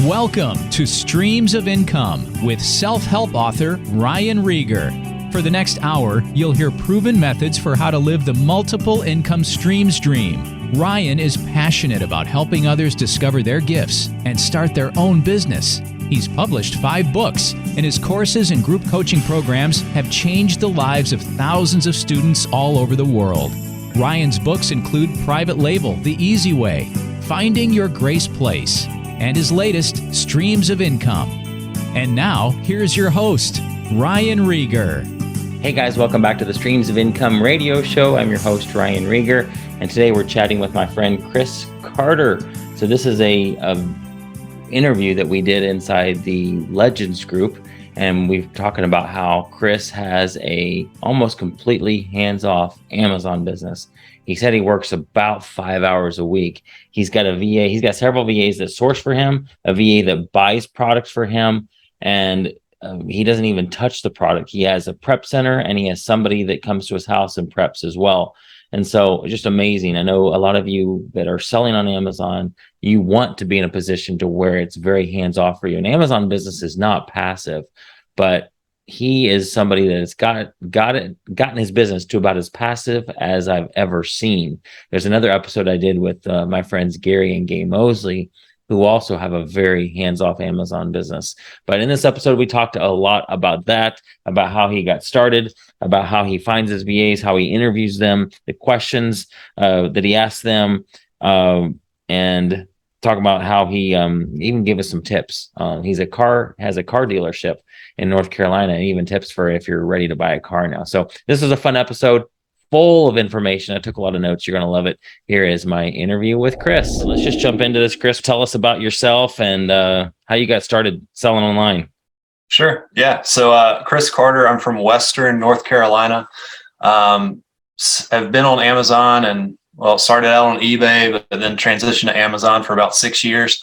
Welcome to Streams of Income with self-help author Ryan Rieger. For the next hour, you'll hear proven methods for how to live the multiple income streams dream. Ryan is passionate about helping others discover their gifts and start their own business. He's published 5 books, and his courses and group coaching programs have changed the lives of thousands of students all over the world. Ryan's books include Private Label, The Easy Way, Finding Your Grace Place, and his latest, Streams of Income. And now, here's your host, Ryan Rieger. Hey guys, welcome back to the Streams of Income radio show. I'm your host, Ryan Rieger, and today we're chatting with my friend Chris Carter. So this is a interview that we did inside the Legends group, and we're talking about how Chris has a almost completely hands-off Amazon business. He said he works about 5 hours a week. He's got a VA. He's got several VAs that source for him, a VA that buys products for him, and he doesn't even touch the product. He has a prep center, and he has somebody that comes to his house and preps as well. And so just amazing. I know a lot of you that are selling on Amazon, you want to be in a position to where it's very hands-off for you. And Amazon business is not passive, but he is somebody that has gotten his business to about as passive as I've ever seen. There's another episode I did with my friends Gary and Gay Mosley, who also have a very hands-off Amazon business. But in this episode, we talked a lot about that, about how he got started, about how he finds his VAs, how he interviews them, the questions that he asks them, and talk about how he even gave us some tips. Has a car dealership in North Carolina, and even tips for if you're ready to buy a car now. So this was a fun episode, full of information. I took a lot of notes. You're going to love it. Here is my interview with Chris. So let's just jump into this. Chris, tell us about yourself and how you got started selling online. Sure. Yeah. So Chris Carter, I'm from Western North Carolina. I've been on Amazon and started out on eBay, but then transitioned to Amazon for about 6 years.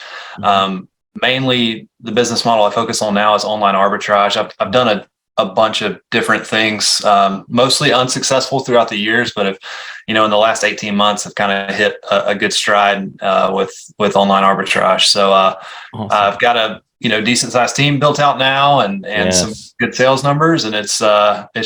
Mainly the business model I focus on now is online arbitrage. I've done a bunch of different things, mostly unsuccessful throughout the years, but in the last 18 months, I've kind of hit a good stride with online arbitrage. So awesome. I've got a decent sized team built out now and yes, some good sales numbers, and it's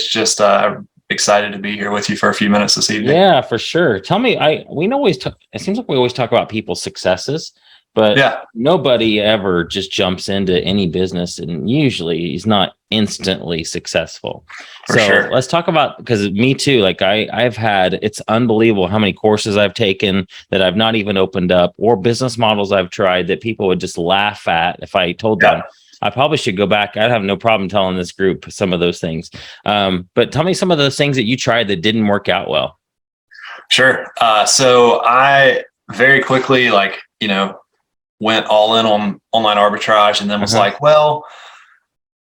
just I'm excited to be here with you for a few minutes this evening. Yeah, for sure. Tell me, it seems like we always talk about people's successes, but nobody ever just jumps into any business, and usually he's not instantly successful. For sure. Let's talk about, because me too, like it's unbelievable how many courses I've taken that I've not even opened up, or business models I've tried that people would just laugh at if I told them. I probably should go back. I'd have no problem telling this group some of those things. But tell me some of those things that you tried that didn't work out well. Sure. So I very quickly, went all in on online arbitrage, and then was like, well,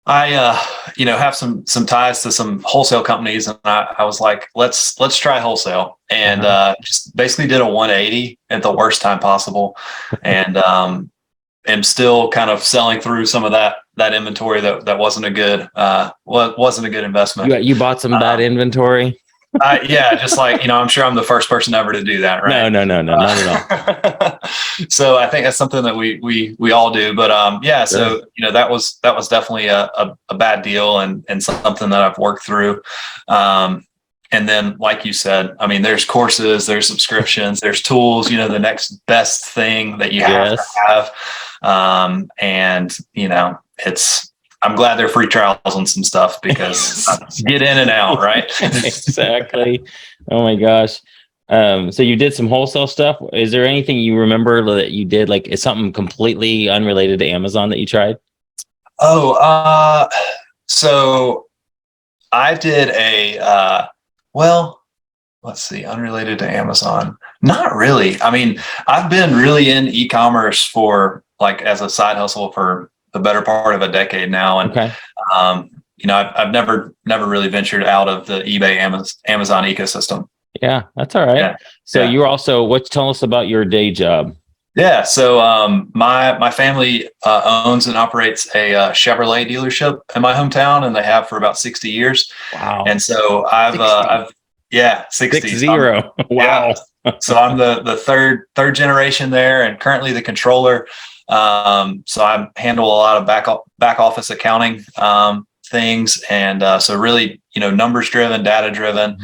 I have some ties to some wholesale companies, and I was like, let's try wholesale, and just basically did a 180 at the worst time possible, and am still kind of selling through some of that inventory that wasn't a good investment. You bought some bad inventory. Just I'm sure I'm the first person ever to do that, right? No, not at all. So I think that's something that we all do, but so that was definitely a bad deal and something that I've worked through. And then, like you said, I mean, there's courses, there's subscriptions, there's tools, the next best thing that you have to have. And I'm glad they're free trials on some stuff, because get in and out, right? Exactly. Oh my gosh. So you did some wholesale stuff. Is there anything you remember that you did, like is something completely unrelated to Amazon that you tried? So I did let's see, unrelated to Amazon. Not really. I mean, I've been really in e-commerce for as a side hustle for the better part of a decade now. And, I've never really ventured out of the eBay Amazon ecosystem. Yeah, that's all right. Yeah. So you're also, tell us about your day job. Yeah. So, my family, owns and operates a Chevrolet dealership in my hometown, and they have for about 60 years. Wow. And so I've 60. 60. Wow. Yeah. So I'm the third generation there, and currently the controller. So I handle a lot of back office accounting things, and so really, numbers driven, data driven.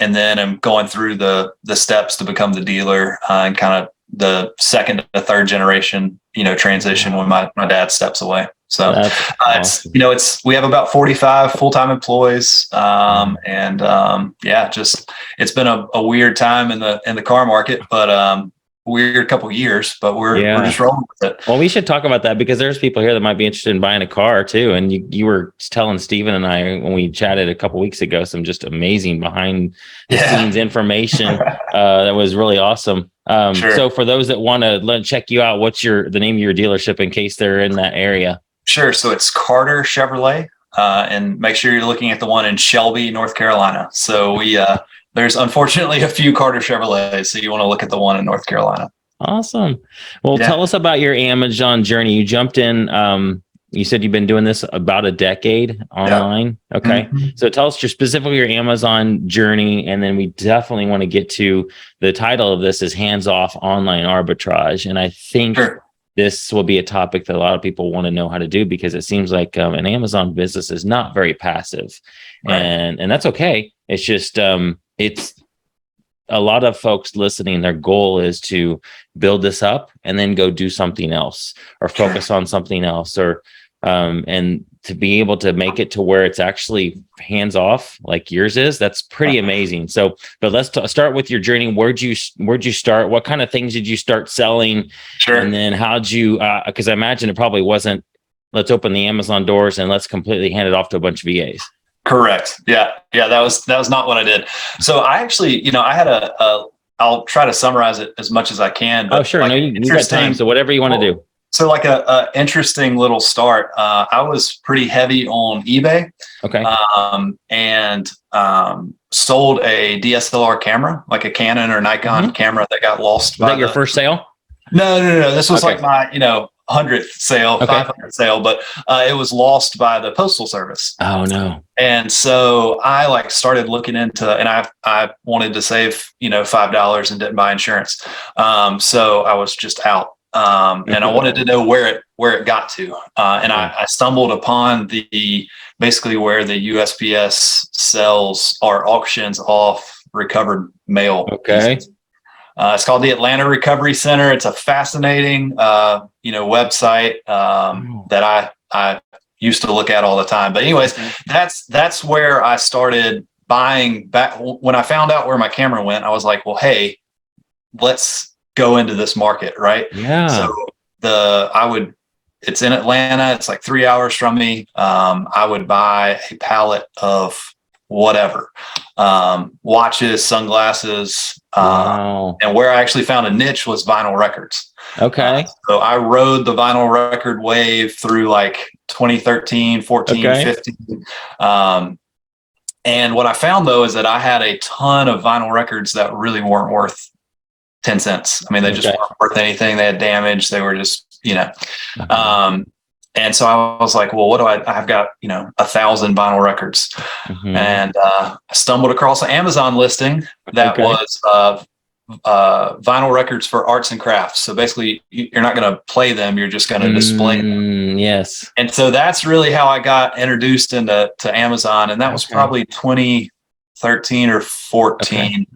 And then I'm going through the steps to become the dealer, and kind of the second to third generation, transition when my dad steps away. So awesome. We have about 45 full-time employees. It's been a weird time in the car market, but weird couple years, but we're just rolling with it. Well, we should talk about that, because there's people here that might be interested in buying a car too. And you were telling Steven and I, when we chatted a couple weeks ago, some just amazing behind the scenes information that was really awesome. Sure. So for those that want to check you out, what's the name of your dealership in case they're in that area? Sure. So it's Carter Chevrolet, and make sure you're looking at the one in Shelby, North Carolina. So there's unfortunately a few Carter Chevrolets, so you want to look at the one in North Carolina. Awesome. Well, tell us about your Amazon journey. You jumped in. You said you've been doing this about a decade online. Yeah. Okay. Mm-hmm. So tell us specifically your Amazon journey. And then we definitely want to get to the title of this is Hands-Off Online Arbitrage. And I think this will be a topic that a lot of people want to know how to do, because it seems like an Amazon business is not very passive. Right. And that's okay. It's just, it's a lot of folks listening, their goal is to build this up and then go do something else, or focus on something else, or and to be able to make it to where it's actually hands off like yours is. That's pretty amazing. So, but let's start with your journey. Where'd you start? What kind of things did you start selling? Sure. And then how'd you, because I imagine it probably wasn't, let's open the Amazon doors and let's completely hand it off to a bunch of VAs. Correct. Yeah. That was not what I did. So I actually, I had I'll try to summarize it as much as I can. But sure. No, you got time. So whatever you want to do. So like a interesting little start. I was pretty heavy on eBay. Okay. And sold a DSLR camera, like a Canon or Nikon camera that got lost. Was that your first sale? No. This was like my, 100th sale, 500th sale, but it was lost by the Postal Service. Oh no. And so I started looking into, and I wanted to save, $5 and didn't buy insurance. So I was just out. And I wanted to know where it got to. And I stumbled upon basically where the USPS sells or auctions off recovered mail. Okay. Pieces. It's called the Atlanta Recovery Center. It's a fascinating, website that I used to look at all the time. But anyways, that's where I started buying back. When I found out where my camera went, I was like, well, hey, let's go into this market, right? Yeah. So it's in Atlanta. It's like 3 hours from me. I would buy a pallet of whatever, watches, sunglasses, and where I actually found a niche was vinyl records. Okay. So I rode the vinyl record wave through like 2013, 14, 15. And what I found though, is that I had a ton of vinyl records that really weren't worth 10 cents. I mean, they just weren't worth anything. They had damage. They were just, and so I was like, well, what do I've got, 1,000 vinyl records. And I stumbled across an Amazon listing that was vinyl records for arts and crafts. So basically you're not going to play them. You're just going to display them. Yes. And so that's really how I got introduced to Amazon. And that was probably 2013 or 14.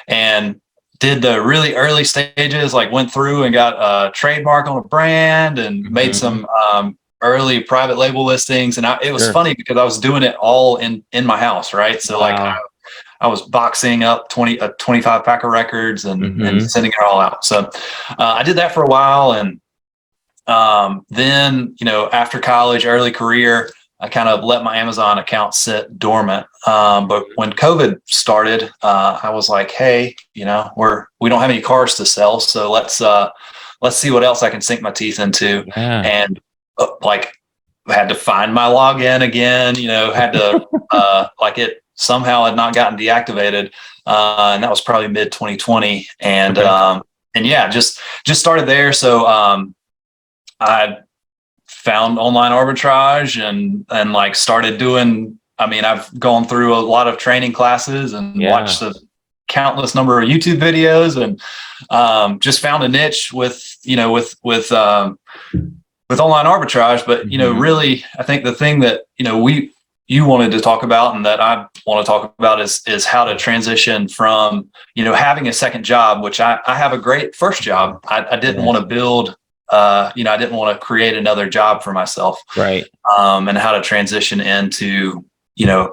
And did the really early stages, went through and got a trademark on a brand and made some early private label listings. And it was funny because I was doing it all in my house. Right. So I was boxing up 25 pack of records and sending it all out. So I did that for a while. And then, after college, early career, I kind of let my Amazon account sit dormant. But when COVID started, I was like, hey, we don't have any cars to sell. So let's see what else I can sink my teeth into. Yeah. And had to find my login again, had to, it somehow had not gotten deactivated. And that was probably mid 2020. And, just started there. So, I found online arbitrage and started doing, I've gone through a lot of training classes and watched countless number of YouTube videos, and just found a niche with online arbitrage. But really, I think the thing that you wanted to talk about and that I want to talk about is how to transition from having a second job, which I have a great first job. I didn't want to build. I didn't want to create another job for myself. Right. And how to transition into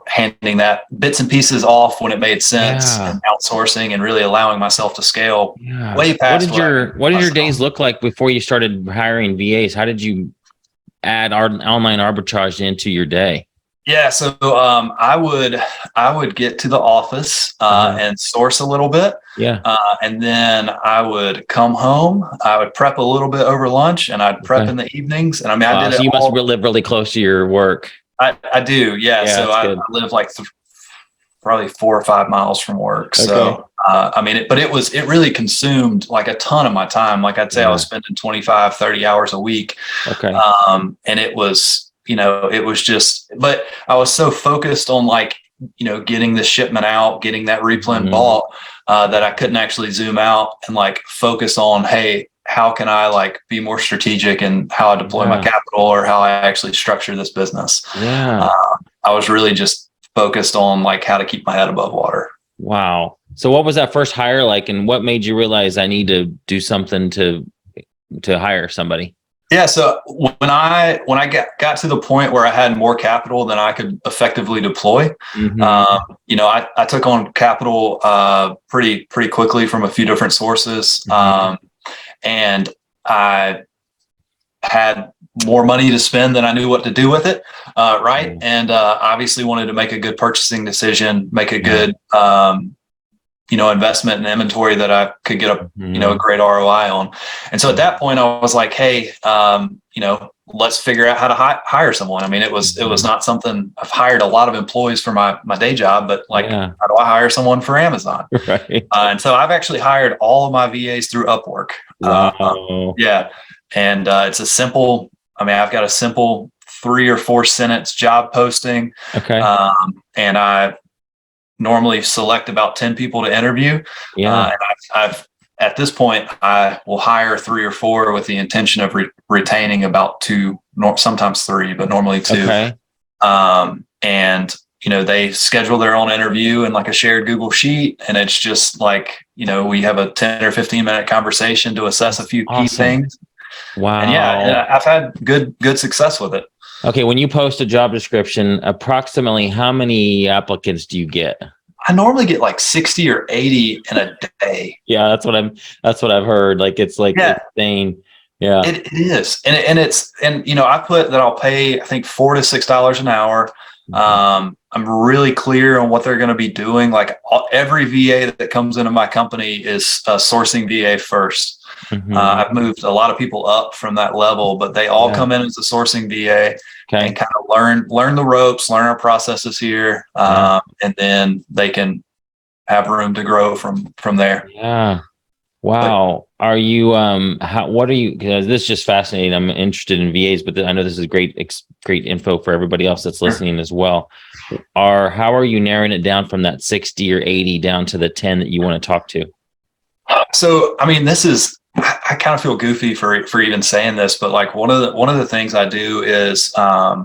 handing that bits and pieces off when it made sense, and outsourcing and really allowing myself to scale way past. What did your days look like before you started hiring VAs? How did you add online arbitrage into your day? Yeah. So I would get to the office and source a little bit. Yeah. And then I would come home. I would prep a little bit over lunch, and I'd prep in the evenings. And I mean, I did it. So you must live really close to your work. I do. Yeah. So I live like probably 4 or 5 miles from work. Okay. So, it really consumed like a ton of my time. Like I'd say I was spending 25, 30 hours a week. Okay. And it was, but I was so focused on getting the shipment out, getting that replen bought, that I couldn't actually zoom out and focus on, hey, how can I be more strategic in how I deploy my capital or how I actually structure this business? Yeah. I was really just focused on how to keep my head above water. Wow. So what was that first hire like, and what made you realize I need to do something to hire somebody? Yeah. So when I got to the point where I had more capital than I could effectively deploy, I took on capital pretty quickly from a few different sources. And I had more money to spend than I knew what to do with it. Right. And obviously wanted to make a good purchasing decision, make a good, investment in inventory that I could get a great ROI on. And so at that point I was like, hey, let's figure out how to hire someone. I mean, it was not something. I've hired a lot of employees for my day job, but how do I hire someone for Amazon? Right. And so I've actually hired all of my VAs through Upwork. Wow. And it's I've got a simple 3 or 4 sentence job posting. Okay. And I normally select about 10 people to interview. Yeah. And I've at this point, I will hire 3 or 4 with the intention of retaining about 2, sometimes 3, but normally 2. Okay. And they schedule their own interview in a shared Google Sheet, and it's just we have a 10 or 15 minute conversation to assess a few key things. Wow. And I've had good success with it. Okay. When you post a job description, approximately how many applicants do you get? I normally get 60 or 80 in a day. Yeah, that's what I've heard. It's insane. Yeah, it is. And I put that I'll pay, I think $4 to $6 an hour. I'm really clear on what they're going to be doing. Every VA that comes into my company is a sourcing VA first. I've moved a lot of people up from that level, but they all come in as a sourcing VA and kind of learn the ropes, learn our processes here. And then they can have room to grow from there. Yeah. Wow. Are you, what are you, because this is just fascinating. I'm interested in VAs, but I know this is great info for everybody else that's listening as well. How are you narrowing it down from that 60 or 80 down to the 10 that you want to talk to? So, I kind of feel goofy for even saying this, but one of the things I do is, I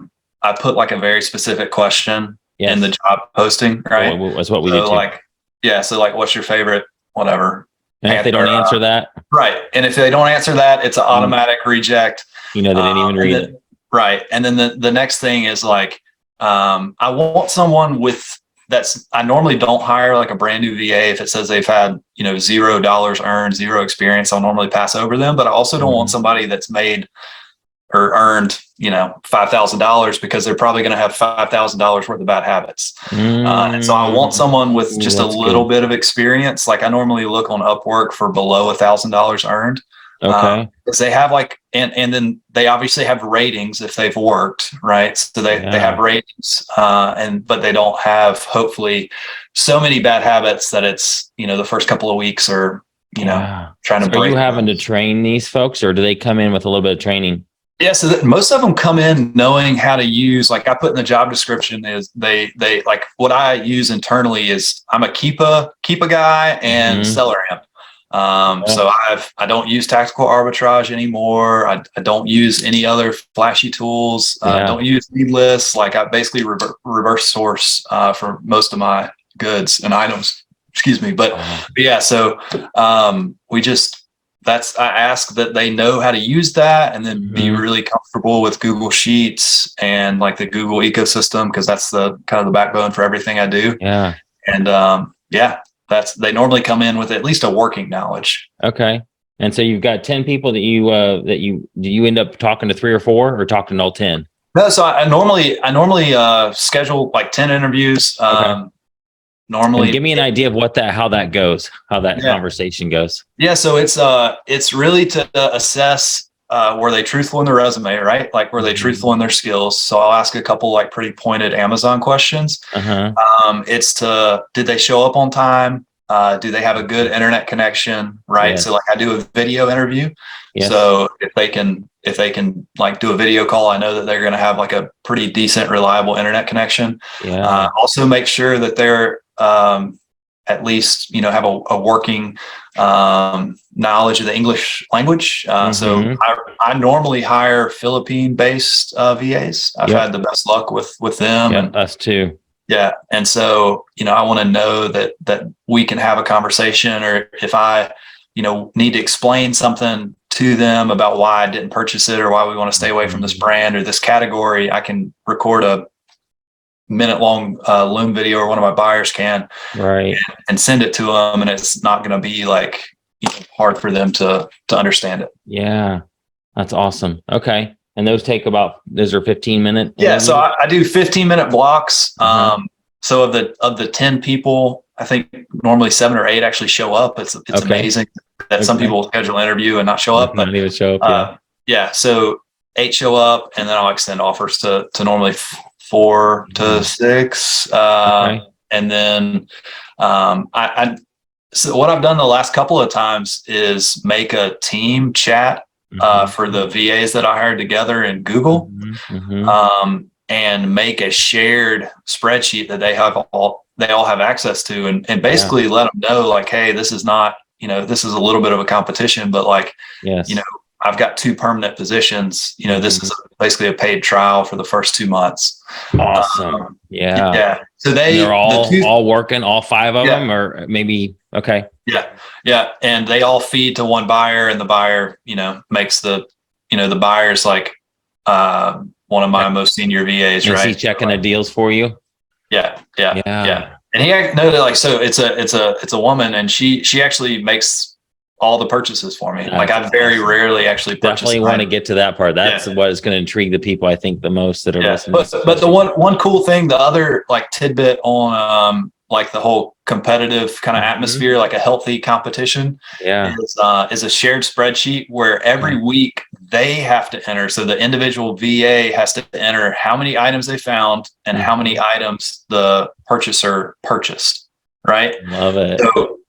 put a very specific question in the job posting, right? That's what we do too. So what's your favorite, whatever. And if they don't answer that. Right. And if they don't answer that, it's an automatic reject. They didn't even read it. Right. And then the next thing is I want someone I normally don't hire a brand new VA if it says they've had, $0 earned, 0 experience. I'll normally pass over them, but I also don't want somebody that's made or earned, $5,000 because they're probably going to have $5,000 worth of bad habits. And so I want someone with just a little bit of experience. I normally look on Upwork for below $1,000 earned. Okay. Because they have and then they obviously have ratings if they've worked, right? So they have ratings, but they don't have hopefully so many bad habits that it's, the first couple of weeks or, trying to break. Are you having to train these folks, or do they come in with a little bit of training? Yeah, so most of them come in knowing how to use, like I put in the job description is they like what I use internally is I'm a Keepa guy and SellerAmp. So I don't use tactical arbitrage anymore. I don't use any other flashy tools. Don't use needless. Like I basically reverse source for most of my goods and items. Excuse me, but yeah. So we just. I ask that they know how to use that and then be really comfortable with Google Sheets and like the Google ecosystem, because that's the kind of the backbone for everything I do. Yeah. And they normally come in with at least a working knowledge. Okay. And so you've got 10 people that do you end up talking to 3 or 4 or talking to all 10? No, so I normally schedule like 10 interviews. Okay. Normally, and give me an idea of how that goes, how that conversation goes. Yeah, so it's really to assess were they truthful in their resume, right? Like were they truthful in their skills? So I'll ask a couple like pretty pointed Amazon questions. It's did they show up on time? Do they have a good internet connection, right? Yes. So like I do a video interview. Yes. So if they can like do a video call, I know that they're going to have like a pretty decent, reliable internet connection. Yeah. Also make sure that they're at least, have a working knowledge of the English language. So I normally hire Philippine-based VAs. I've had the best luck with them. Yeah, us too. Yeah. And so, I want to know that we can have a conversation, or if I, need to explain something to them about why I didn't purchase it or why we want to stay away from this brand or this category, I can record a minute-long Loom video, or one of my buyers can, right, and send it to them, and it's not going to be like hard for them to understand it. Yeah, that's awesome. Okay, and those are 15-minute. Yeah, so I do 15-minute blocks. So of the 10 people, I think normally 7 or 8 actually show up. It's amazing that some people schedule an interview and not show up, but not even show up. Yeah, so 8 show up, and then I'll extend offers to normally 4 to 6. And then so what I've done the last couple of times is make a team chat for the VAs that I hired together in Google, and make a shared spreadsheet that they all have access to, and basically let them know like, hey, this is not, this is a little bit of a competition, but like, I've got 2 permanent positions. This is basically a paid trial for the first 2 months. Awesome. Yeah. So they're all working, all 5 of them, or maybe. Okay. Yeah. And they all feed to one buyer, and the buyer, makes the buyer's like, one of my most senior VAs, right? Is he checking the deals for you? Yeah. And he noted like, so it's a woman, and she actually makes all the purchases for me. Like I very rarely actually purchase. Definitely want to get to that part. That's what is going to intrigue the people, I think, the most that are listening. But the one cool thing, the other like tidbit on like the whole competitive kind of atmosphere, like a healthy competition, is a shared spreadsheet where every week they have to enter. So the individual VA has to enter how many items they found and how many items the purchaser purchased. Right. Love it.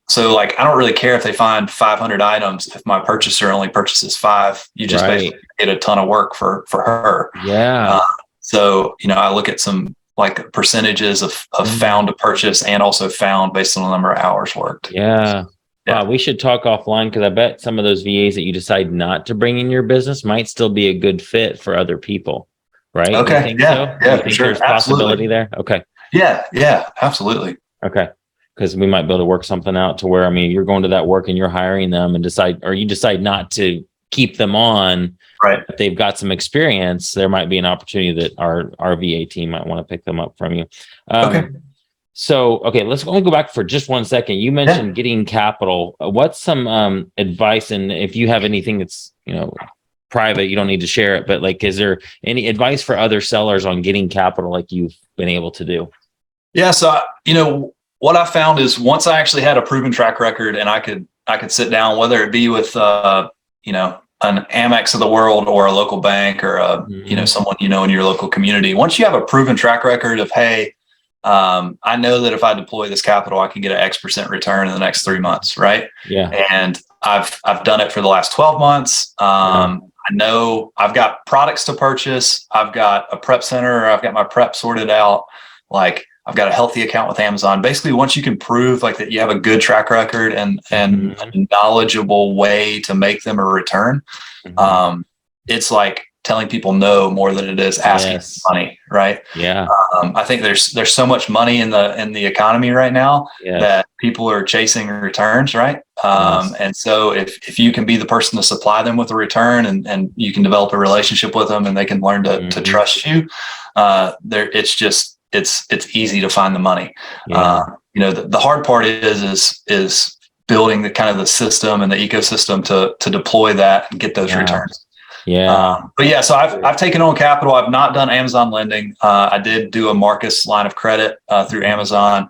So like, I don't really care if they find 500 items. If my purchaser only purchases 5, you just basically get a ton of work for her. Yeah. So, I look at some like percentages of found to purchase, and also found based on the number of hours worked. Yeah. Wow, we should talk offline, because I bet some of those VAs that you decide not to bring in your business might still be a good fit for other people. Right. Okay. Yeah. Yeah. For sure. There's possibility there. Okay. Yeah. Absolutely. Okay. Because we might be able to work something out to where, you're going to that work and you're hiring them, and you decide not to keep them on. Right. If they've got some experience, there might be an opportunity that our VA team might want to pick them up from you. Okay. So, let's only go back for just 1 second. You mentioned getting capital. What's some advice? And if you have anything that's, private, you don't need to share it, but like, is there any advice for other sellers on getting capital like you've been able to do? Yeah. So, what I found is once I actually had a proven track record, and I could sit down, whether it be with, an Amex of the world, or a local bank, or someone, in your local community. Once you have a proven track record of, hey, I know that if I deploy this capital, I can get an X% return in the next 3 months. Right. Yeah. And I've done it for the last 12 months. I I know I've got products to purchase. I've got a prep center. I've got my prep sorted out. Like I've got a healthy account with Amazon. Basically, once you can prove like that you have a good track record and a knowledgeable way to make them a return, it's like telling people no more than it is asking for money, right? Yeah. I think there's so much money in the economy right now that people are chasing returns, right? And so if you can be the person to supply them with a return and you can develop a relationship with them and they can learn to trust you, it's easy to find the money. The hard part is building the kind of the system and the ecosystem to deploy that and get those returns. So I've taken on capital. I've not done Amazon lending. I did do a Marcus line of credit through Amazon.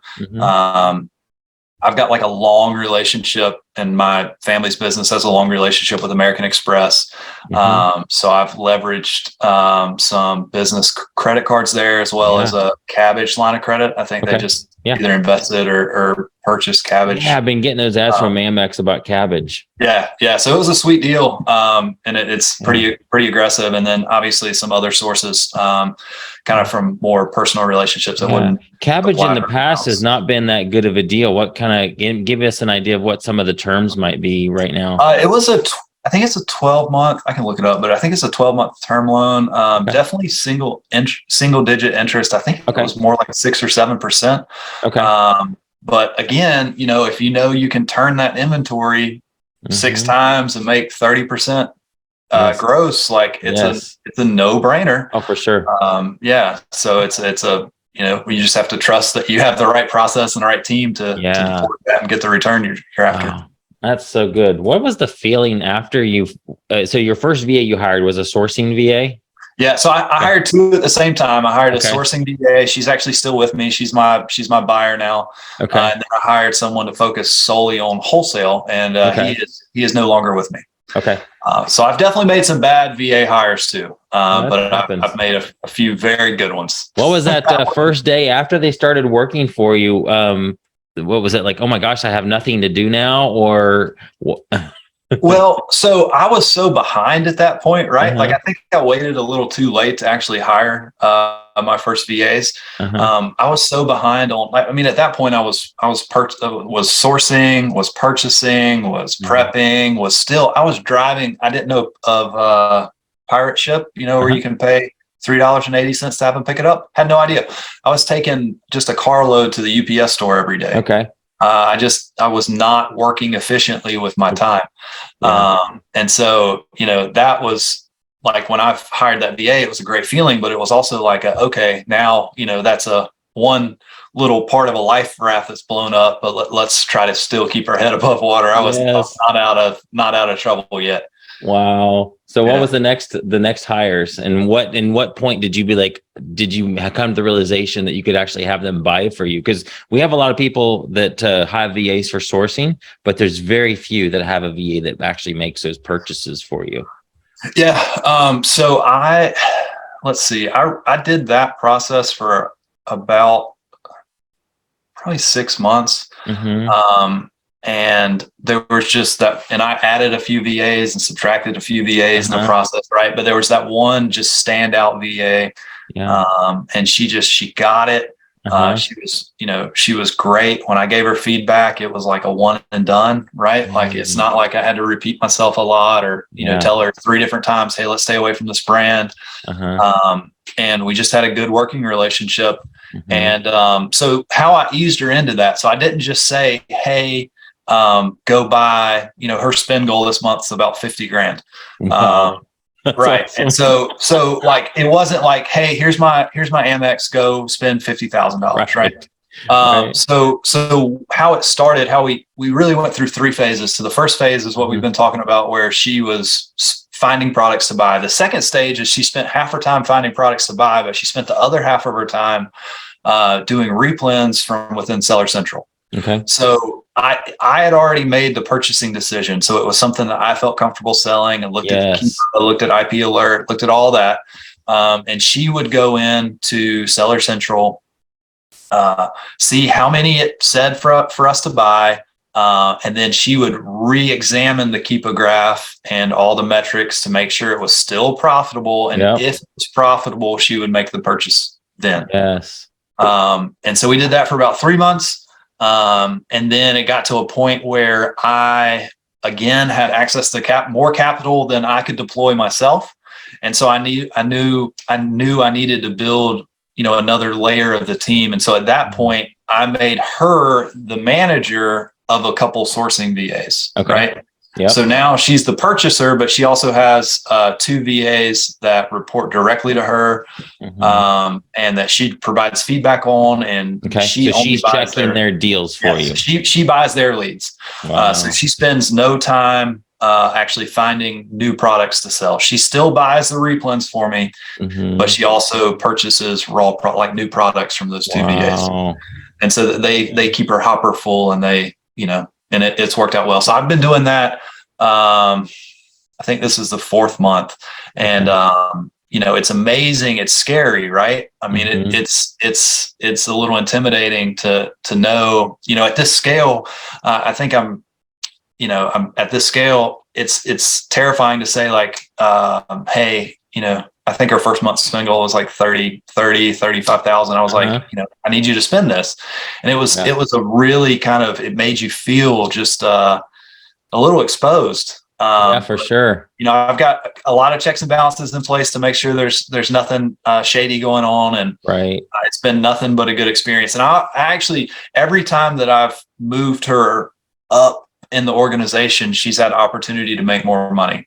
I've got like a long relationship, and my family's business has a long relationship with American Express. So I've leveraged some business credit cards there, as well as a Kabbage line of credit. I think they just either invested or purchased Kabbage. Yeah, I've been getting those ads from Amex about Kabbage. Yeah. So it was a sweet deal, and it's pretty aggressive. And then obviously some other sources, kind of from more personal relationships. That wouldn't Kabbage in the past has not been that good of a deal. What kind of give us an idea of what some of the terms might be right now? It was I think it's a 12-month. I can look it up, but I think it's a 12-month term loan. Definitely single digit interest. I think it was more like 6 or 7%. But again, if you can turn that inventory 6 times and make 30% gross, like it's a no-brainer. Oh, for sure. So it's a you just have to trust that you have the right process and the right team to deploy that and get the return you're after. Wow. That's so good. What was the feeling after so your first VA you hired was a sourcing VA? Yeah. So I hired 2 at the same time. I hired a sourcing VA. She's actually still with me. She's my buyer now. And then I hired someone to focus solely on wholesale, and he is no longer with me. So I've definitely made some bad VA hires too. But I've made a few very good ones. What was that first day after they started working for you? What was it like? Oh my gosh, I have nothing to do now, or Well, so I was so behind at that point, right? Like I think I waited a little too late to actually hire my first VAs. I was so behind on. At that point, I was sourcing, was purchasing, was prepping, I was driving. I didn't know of Pirate Ship, where you can pay $3.80 to have them pick it up. Had no idea. I was taking just a carload to the UPS store every day. I was not working efficiently with my time. And so, that was like when I hired that VA, it was a great feeling, but it was also like, now, that's a one little part of a life raft that's blown up, but let's try to still keep our head above water. I was not out of trouble yet. Wow. So what was the next hires, and what point did you come to the realization that you could actually have them buy for you? Because we have a lot of people that have VAs for sourcing, but there's very few that have a VA that actually makes those purchases for you. So let's see, I did that process for about probably 6 months. And there was just that, and I added a few VAs and subtracted a few VAs in the process, right? But there was that one just standout VA, and she got it. She was great. When I gave her feedback, it was like a one and done, right? Like it's not like I had to repeat myself a lot or tell her 3 different times, hey, let's stay away from this brand. And we just had a good working relationship. And so how I eased her into that, so I didn't just say, hey, go buy, her spend goal this month is about 50 grand. Right. Awesome. And so like, it wasn't like, hey, here's my Amex, go spend $50,000. Right. So how it started, how we really went through 3 phases. So the first phase is what we've been talking about, where she was finding products to buy. The second stage is she spent half her time finding products to buy, but she spent the other half of her time doing replens from within Seller Central. So I had already made the purchasing decision. So it was something that I felt comfortable selling, and looked at looked at IP Alert, looked at all that. And she would go in to Seller Central, see how many it said for us to buy, And then she would re-examine the Keepa graph and all the metrics to make sure it was still profitable. And Yep. if it was profitable, she would make the purchase then. Yes. And so we did that for about 3 months. And then it got to a point where I, again, had access to more capital than I could deploy myself. And so I knew I needed to build, another layer of the team. And so at that point, I made her the manager of a couple sourcing VAs. Okay. Right. Yep. So now she's the purchaser, but she also has 2 VAs that report directly to her, and that she provides feedback on. And she's checking their deals for you. She buys their leads. Wow. So she spends no time actually finding new products to sell. She still buys the replens for me, but she also purchases like new products from those 2 VAs. And so they keep her hopper full, and and it's worked out well. So I've been doing that. I think this is the 4th month, and it's amazing. It's scary, right? I mean, it's a little intimidating to know, at this scale. I think I'm at this scale. It's terrifying to say, like, hey, I think our first month spend goal was like 35,000. I was like, I need you to spend this. And it was a really it made you feel just a little exposed. For sure. I've got a lot of checks and balances in place to make sure there's nothing shady going on. And it's been nothing but a good experience. And I actually, every time that I've moved her up in the organization, she's had opportunity to make more money.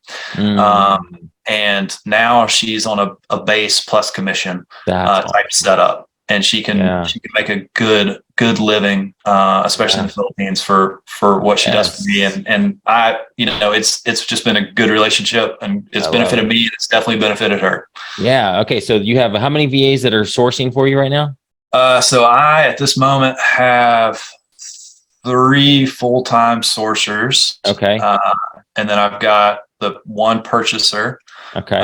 And now she's on a base plus commission type setup, and she can make a good living, especially in the Philippines for what she does for me. And I, it's just been a good relationship, and it's benefited me, and it's definitely benefited her. Yeah. Okay. So you have how many VAs that are sourcing for you right now? So I, at this moment, have 3 full-time sourcers. Okay. And then I've got the 1 purchaser. Okay.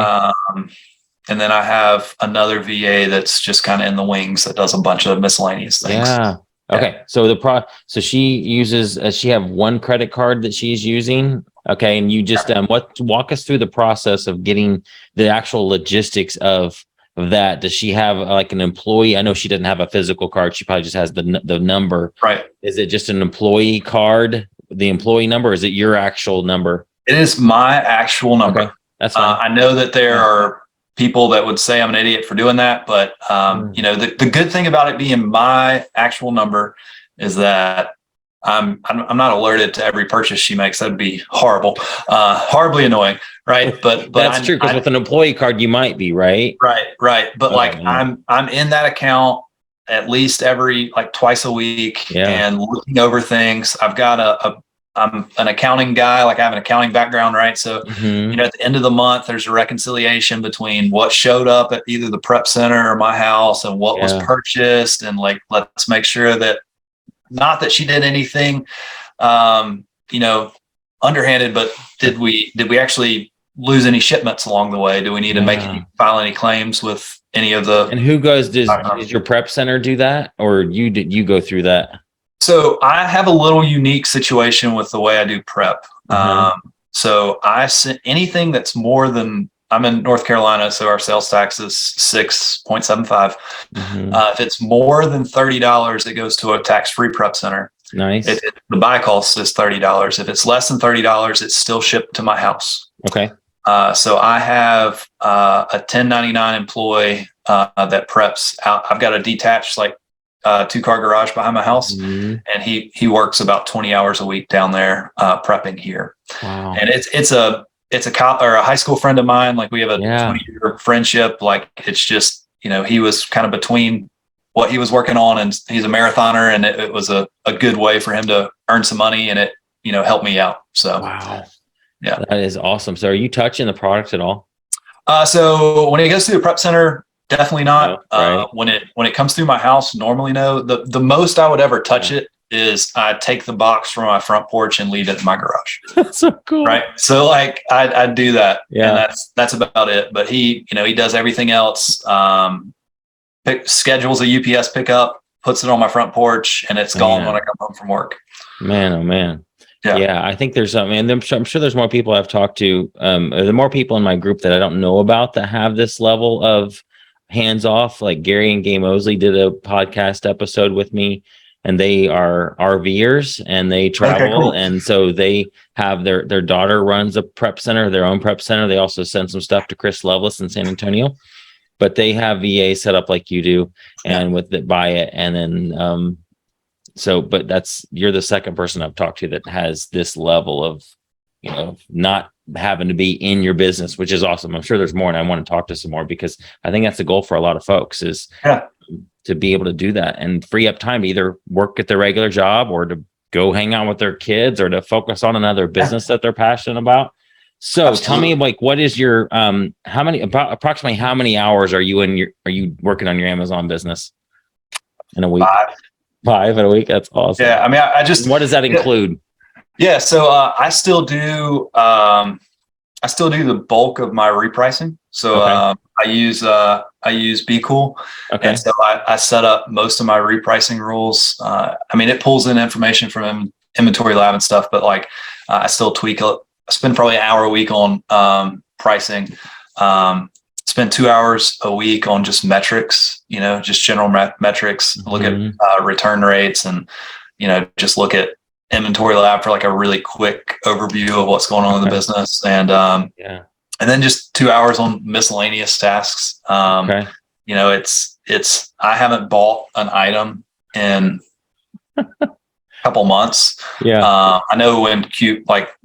And then I have another VA that's just kind of in the wings that does a bunch of miscellaneous things. Yeah. Okay. So so she uses, she have 1 credit card that she's using. Okay. And you just, walk us through the process of getting the actual logistics of that. Does she have like an employee? I know she doesn't have a physical card. She probably just has the number. Right. Is it just an employee card, the employee number? Or is it your actual number? It is my actual number. Okay. That's fine. I know that there are people that would say I'm an idiot for doing that, but the good thing about it being my actual number is that I'm not alerted to every purchase she makes. That'd be horrible, horribly annoying, right? But that's true, because with an employee card you might be, right. But I'm in that account at least every twice a week, and looking over things. I've got I'm an accounting guy, I have an accounting background, right? So, at the end of the month, there's a reconciliation between what showed up at either the prep center or my house and what was purchased. And let's make sure that, not that she did anything, underhanded, but did we actually lose any shipments along the way? Do we need to file any claims with any of the? And who does your prep center do that, or you go through that? So I have a little unique situation with the way I do prep. So I sent anything that's more than, I'm in North Carolina, so our sales tax is 6.75. If it's more than $30, it goes to a tax-free prep center. Nice. The buy cost is $30. If it's less than $30, it's still shipped to my house. Okay. So I have a 1099 employee that preps out. I've got a detached 2-car garage behind my house, and he works about 20 hours a week down there prepping here. Wow. And it's a high school friend of mine. We have a 20-year friendship. It's just, he was kind of between what he was working on, and he's a marathoner, and it was a good way for him to earn some money, and it helped me out. So wow. Yeah, that is awesome. So are you touching the product at all? So when it goes to the prep center, definitely not. Right. When it comes through my house, normally no. The most I would ever touch it is I take the box from my front porch and leave it in my garage. That's so cool. Right. So I do that. Yeah. And that's about it. But he does everything else. Schedules a UPS pickup, puts it on my front porch, and it's gone when I come home from work. Man, oh man. Yeah. Yeah, I think there's and I'm sure there's more people I've talked to. The more people in my group that I don't know about that have this level of hands off. Like Gary and Gay Mosley did a podcast episode with me, and they are RVers and they travel, cool. and so they have their daughter runs a prep center, their own prep center. They also send some stuff to Chris Lovelace in San Antonio, but they have VA set up like you do, and with it, buy it, and then so, but you're the second person I've talked to that has this level of, not having to be in your business, which is awesome. I'm sure there's more, and I want to talk to some more, because I think that's the goal for a lot of folks is to be able to do that and free up time to either work at their regular job or to go hang out with their kids or to focus on another business that they're passionate about. So tell me, like, what is your, approximately how many hours are you working on your Amazon business in a week? 5 in a week. That's awesome. Yeah. I mean, I just, what does that include? Yeah. So, I still do the bulk of my repricing. So, I use Be Cool. Okay. And so I set up most of my repricing rules. I mean, it pulls in information from Inventory Lab and stuff, but like, I still tweak it. I spend probably an hour a week on, pricing. Spend 2 hours a week on just metrics, just general metrics, look at return rates and, just look at Inventory Lab for like a really quick overview of what's going on in the business. And, and then just 2 hours on miscellaneous tasks. It's, I haven't bought an item in a couple months. I know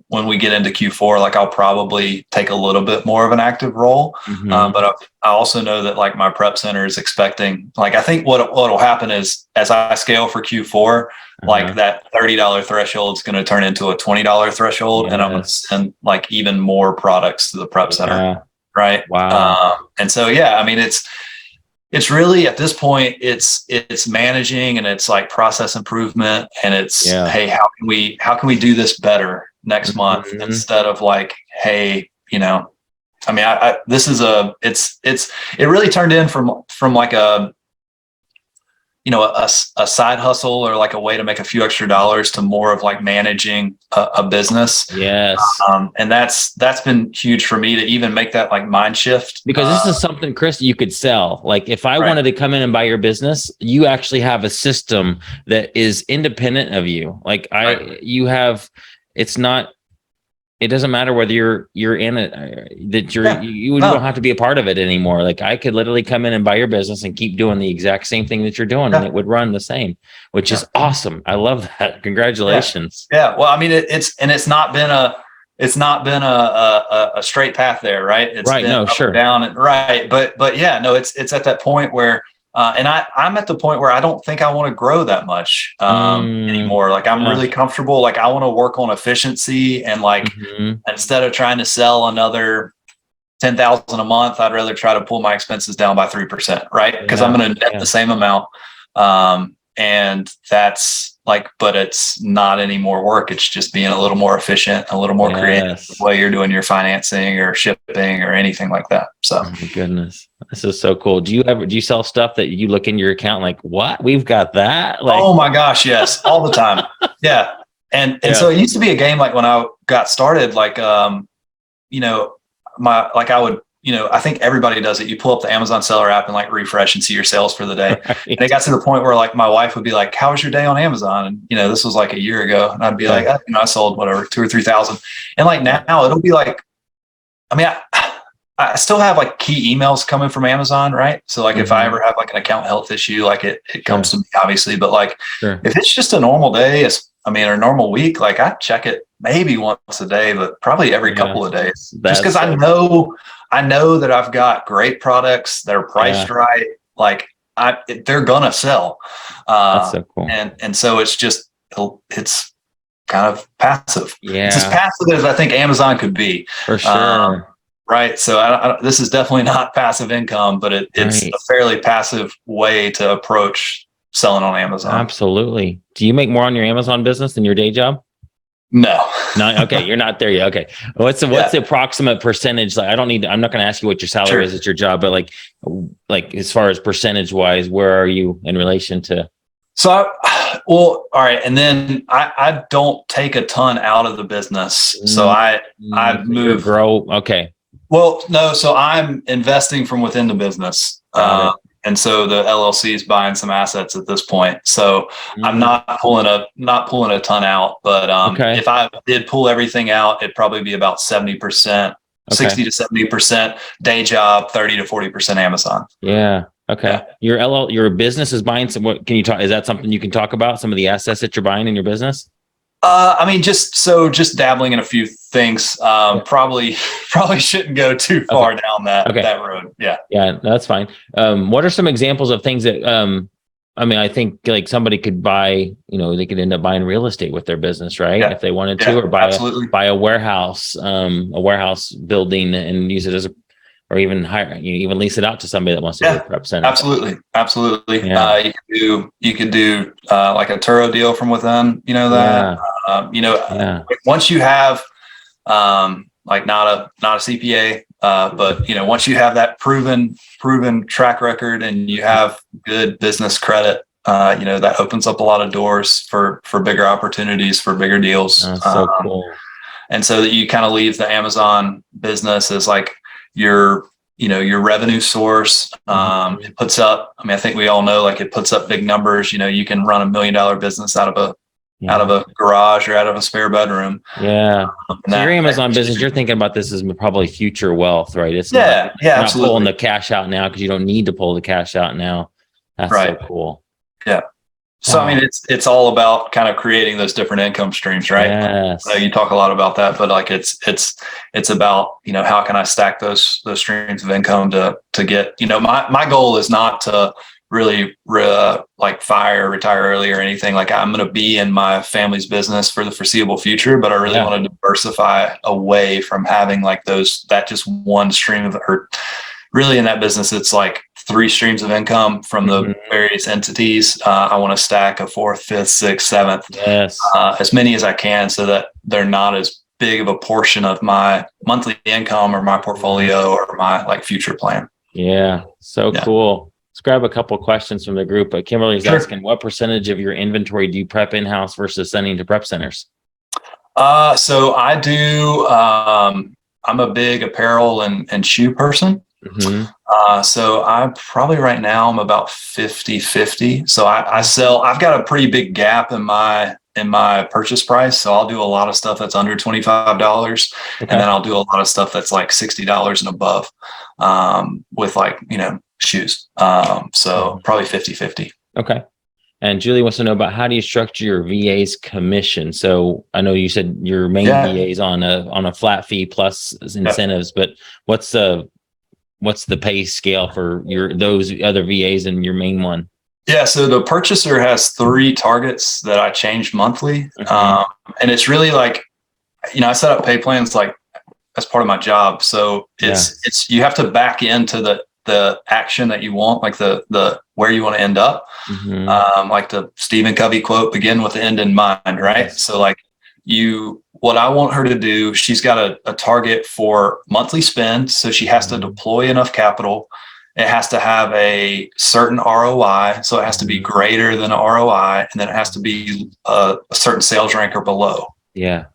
when we get into Q4, like I'll probably take a little bit more of an active role. But I also know that like my prep center is expecting, like, I think what'll happen is as I scale for Q4, like that $30 threshold is going to turn into a $20 threshold. And I'm going to send like even more products to the prep center. Right. Wow. And so, I mean, it's really at this point, it's managing and it's like process improvement and it's, hey, how can we do this better next month instead of like, hey, I mean, it really turned in from like a side hustle or like a way to make a few extra dollars to more of like managing a business. Yes. And that's been huge for me to even make that like mind shift. Because this is something, Chris, you could sell. Like if I wanted to come in and buy your business, you actually have a system that is independent of you. Like it doesn't matter whether you're in it, you don't have to be a part of it anymore. Like I could literally come in and buy your business and keep doing the exact same thing that you're doing and it would run the same, which is awesome. I love that. Congratulations. Yeah. Well, I mean, it's not been a straight path there, right? It's right. Been No, sure. Down and right. But it's at that point where, and I'm at the point where I don't think I want to grow that much anymore. Like I'm really comfortable. Like I want to work on efficiency and like instead of trying to sell another 10,000 a month, I'd rather try to pull my expenses down by 3%, right? Because I'm going to net the same amount. And that's like, but it's not any more work. It's just being a little more efficient, a little more creative the way you're doing your financing or shipping or anything like that. So, oh my goodness, this is so cool. Do you sell stuff that you look in your account like, what? We've got that? Like, oh my gosh, yes, all the time. Yeah. And so it used to be a game like when I got started, like, I would, I think everybody does it. You pull up the Amazon seller app and like refresh and see your sales for the day. Right. And it got to the point where like my wife would be like, how was your day on Amazon? And, this was like a year ago. And I'd be like, I sold whatever, 2,000 or 3,000. And like now it'll be like, I mean, I still have like key emails coming from Amazon, right? So like if I ever have like an account health issue, like it comes to me obviously, but like if it's just a normal day, or a normal week, like I check it maybe once a day, but probably every couple of days, just because I know that I've got great products that are priced right. Like they're gonna sell. That's so cool. And so it's kind of passive. Yeah. It's as passive as I think Amazon could be. For sure. Right. So this is definitely not passive income, but it's a fairly passive way to approach selling on Amazon. Absolutely. Do you make more on your Amazon business than your day job? No. Okay. You're not there yet. Okay. What's the approximate percentage? Like, I'm not going to ask you what your salary is at your job, but like as far as percentage wise, where are you in relation to? All right. And then I don't take a ton out of the business. So I move. Grow. Okay. Well, no. So I'm investing from within the business. And so the LLC is buying some assets at this point. So I'm not pulling a ton out, but if I did pull everything out, it'd probably be about 70%, 60 to 70% day job, 30 to 40% Amazon. Yeah. Okay. Yeah. Your business is buying some, what can you talk, is that something you can talk about, some of the assets that you're buying in your business? I mean, just dabbling in a few things. Probably shouldn't go too far down that road. Yeah. Yeah, that's fine. What are some examples of things that, I mean, I think like somebody could buy, they could end up buying real estate with their business, right? Yeah. If they wanted to, or buy a warehouse building and use it as or even hire, even lease it out to somebody that wants to do a prep center. Absolutely. Yeah. You could do like a Turo deal from within, once you have, like not a CPA, but once you have that proven track record and you have good business credit, that opens up a lot of doors for bigger opportunities, for bigger deals. So cool. And so that you kind of leave the Amazon business as like your revenue source. It puts up, I mean, I think we all know, like it puts up big numbers. You can run $1 million business out of a garage or out of a spare bedroom. Yeah. So your Amazon business, you're thinking about this as probably future wealth, right? It's not absolutely. Pulling the cash out now because you don't need to pull the cash out now. That's so cool. Yeah. So, I mean, it's all about kind of creating those different income streams, right? Yes. So you talk a lot about that, but like it's about, how can I stack those streams of income to get, my goal is not to really like retire early or anything. Like I'm going to be in my family's business for the foreseeable future, but I really want to diversify away from having like that just one stream of, or really in that business, it's like 3 streams of income from the various entities. I want to stack a 4th, 5th, 6th, 7th, as many as I can, so that they're not as big of a portion of my monthly income or my portfolio or my like future plan. Yeah. So cool. Let's grab a couple of questions from the group. Kimberly's asking, what percentage of your inventory do you prep in-house versus sending to prep centers? So I do, I'm a big apparel and shoe person. So I probably right now I'm about 50-50. So I've got a pretty big gap in my purchase price. So I'll do a lot of stuff that's under $25. And then I'll do a lot of stuff that's like $60 and above, with like, shoes. So probably 50-50. Okay. And Julie wants to know about how do you structure your VA's commission? So I know you said your main VA's on a flat fee plus incentives, but what's the pay scale for those other VAs and your main one? Yeah, so the purchaser has 3 targets that I change monthly, and it's really like, I set up pay plans like as part of my job. So it's you have to back into the action that you want, like the where you want to end up, like the Stephen Covey quote, begin with the end in mind, right? Yes. So like what I want her to do, she's got a target for monthly spend. So she has to deploy enough capital. It has to have a certain ROI. So it has to be greater than an ROI. And then it has to be a certain sales rank or below. Yeah.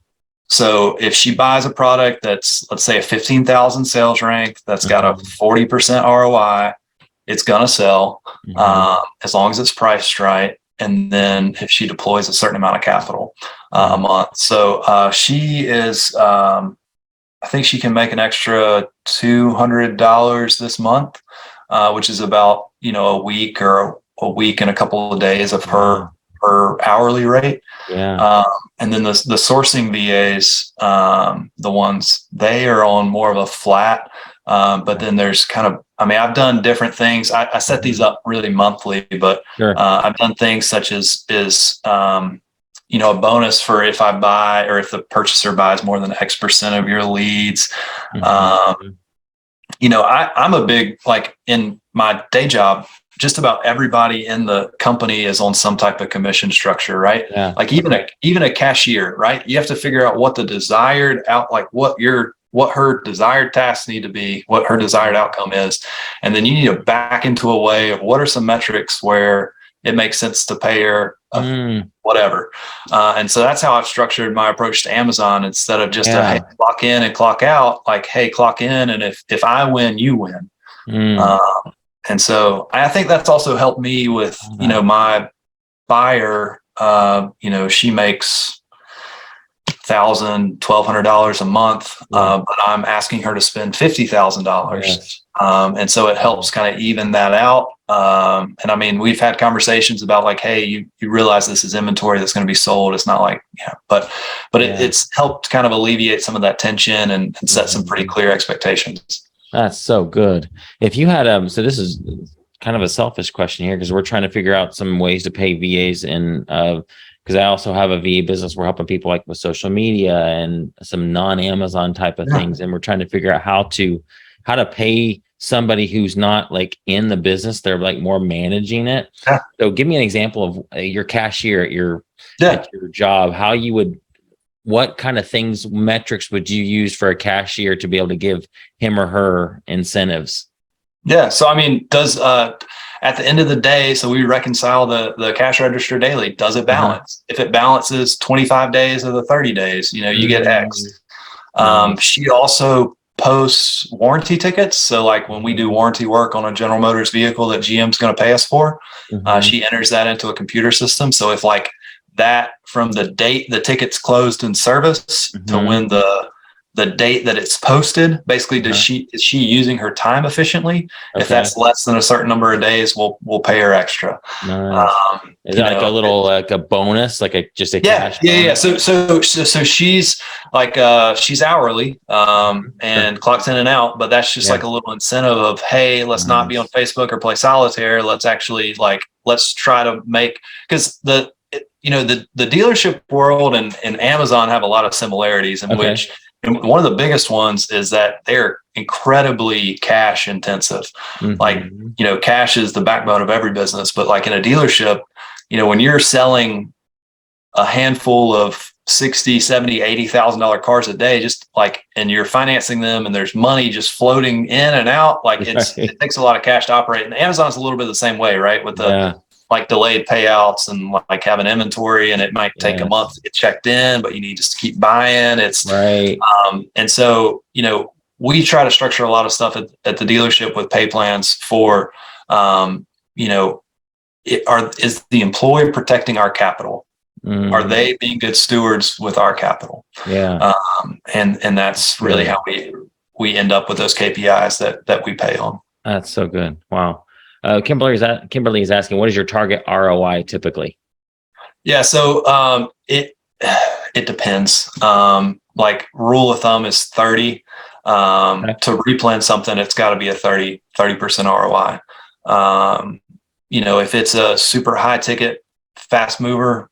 So if she buys a product that's, let's say, a 15,000 sales rank, that's got a 40% ROI, it's going to sell as long as it's priced right. And then if she deploys a certain amount of capital a month. So she is, I think she can make an extra $200 this month, which is about, a week or a week and a couple of days of her hourly rate. Yeah. And then the sourcing VAs, the ones, they are on more of a flat, but then there's kind of, I've done different things. I set these up really monthly, but I've done things such as a bonus for if I buy, or if the purchaser buys more than X% of your leads. I'm a big, like in my day job, just about everybody in the company is on some type of commission structure, right? Yeah. Like even a cashier, right? You have to figure out what the desired what her desired tasks need to be, what her desired outcome is. And then you need to back into a way of what are some metrics where it makes sense to pay her Mm, whatever. And so that's how I've structured my approach to Amazon, instead of just a, yeah. hey, clock in and clock out, like, hey, clock in, and if I win, you win. Mm, Uh, and so I think that's also helped me with, my buyer. She makes $1,200 a month, yeah. but I'm asking her to spend $50,000. Yes. And so it helps kind of even that out. And I mean, we've had conversations about like, hey, you realize this is inventory that's going to be sold. It's not like, but Yeah. it's helped kind of alleviate some of that tension and set some pretty clear expectations. That's so good. If you had so this is kind of a selfish question here, because we're trying to figure out some ways to pay VAs, and because I also have a VA business. We're helping people like with social media and some non-Amazon type of things, and we're trying to figure out how to pay somebody who's not like in the business. They're like more managing it. Yeah. So give me an example of your cashier at your job, how you would, what kind of things, metrics would you use for a cashier to be able to give him or her incentives? Yeah. So, I mean, at the end of the day, so we reconcile the cash register daily. Does it balance? If it balances 25 days of the 30 days, you get X. Nice. She also posts warranty tickets. So like when we do warranty work on a General Motors vehicle that GM's going to pay us for, she enters that into a computer system. So if like that from the date the ticket's closed in service to when the date that it's posted, basically, is she using her time efficiently? Okay. If that's less than a certain number of days, we'll pay her extra. Nice. Is that like a little like a bonus, like just a cash? Yeah. So she's like she's hourly and clocks in and out, but that's just like a little incentive of, hey, let's not be on Facebook or play solitaire. Let's actually let's try to make, because the dealership world and Amazon have a lot of similarities in which. And one of the biggest ones is that they're incredibly cash intensive. Like, cash is the backbone of every business, but like in a dealership, when you're selling a handful of $60,000, $70,000, $80,000 cars a day, just like, and you're financing them and there's money just floating in and out, like it takes a lot of cash to operate. And Amazon's a little bit the same way, right? With the like delayed payouts and like having inventory, and it might take a month to get checked in, but you need to keep buying. It's right. And so, we try to structure a lot of stuff at the dealership with pay plans for, is the employee protecting our capital? Are they being good stewards with our capital? Yeah. And that's really how we end up with those KPIs that we pay on. That's so good. Wow. Kimberly is asking, what is your target ROI typically? Yeah, so it depends. Like rule of thumb is 30. To replan something, it's got to be a 30% ROI. If it's a super high ticket, fast mover,